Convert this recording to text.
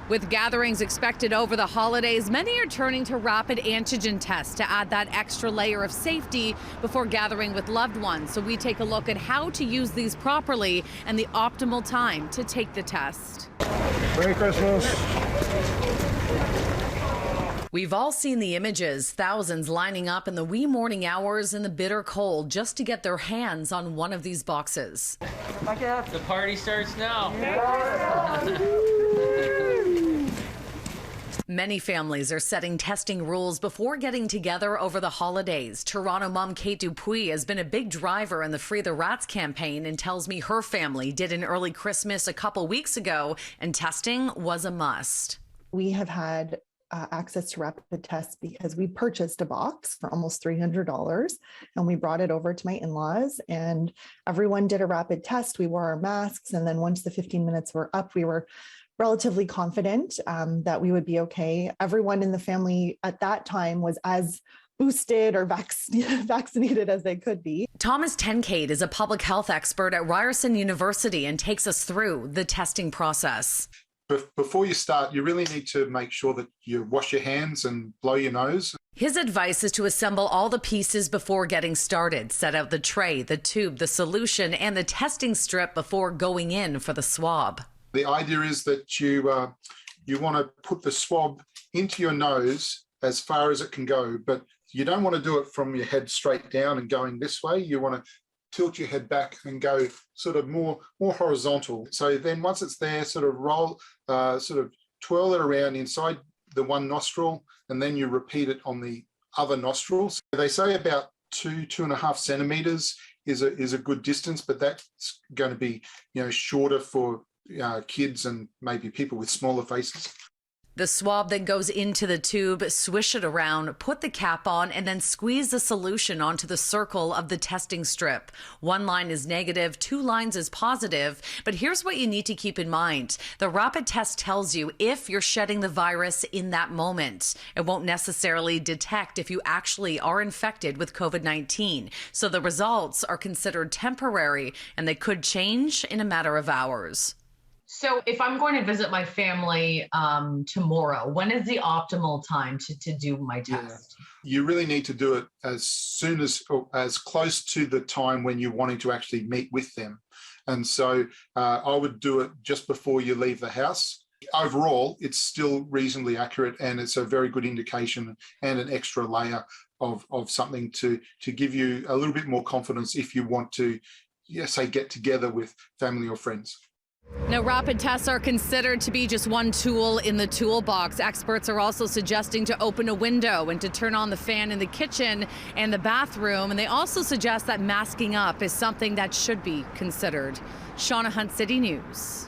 With gatherings expected over the holidays, many are turning to rapid antigen tests to add that extra layer of safety before gathering with loved ones. So we take a look at how to use these properly and the optimal time to take the test. Merry Christmas. We've all seen the images, thousands lining up in the wee morning hours in the bitter cold just to get their hands on one of these boxes. The party starts now. Many families are setting testing rules before getting together over the holidays. Toronto mom Kate Dupuis has been a big driver in the Free the Rats campaign and tells me her family did an early Christmas a couple weeks ago and testing was a must. We have had access to rapid tests because we purchased a box for almost $300 and we brought it over to my in-laws and everyone did a rapid test. We wore our masks, and then once the 15 minutes were up, we were relatively confident that we would be okay. Everyone in the family at that time was as boosted or vaccinated as they could be. Thomas Tenkate is a public health expert at Ryerson University and takes us through the testing process. Before you start, you really need to make sure that you wash your hands and blow your nose. His advice is to assemble all the pieces before getting started. Set out the tray, the tube, the solution, and the testing strip before going in for the swab. The idea is that you want to put the swab into your nose as far as it can go, but you don't want to do it from your head straight down and going this way. You want to tilt your head back and go sort of more horizontal. So then once it's there, sort of twirl it around inside the one nostril, and then you repeat it on the other nostrils. They say about 2.5 centimeters is a good distance, but that's going to be shorter for kids and maybe people with smaller faces. The swab then goes into the tube, swish it around, put the cap on, and then squeeze the solution onto the circle of the testing strip. One line is negative, 2 lines is positive. But here's what you need to keep in mind. The rapid test tells you if you're shedding the virus in that moment. It won't necessarily detect if you actually are infected with COVID-19. So the results are considered temporary and they could change in a matter of hours. So if I'm going to visit my family tomorrow, when is the optimal time to do my test? Yeah. You really need to do it as soon as close to the time when you're wanting to actually meet with them. And so I would do it just before you leave the house. Overall, it's still reasonably accurate and it's a very good indication and an extra layer of something to give you a little bit more confidence if you want to, say, get together with family or friends. Now, rapid tests are considered to be just one tool in the toolbox. Experts are also suggesting to open a window and to turn on the fan in the kitchen and the bathroom. And they also suggest that masking up is something that should be considered. Shauna Hunt, City News.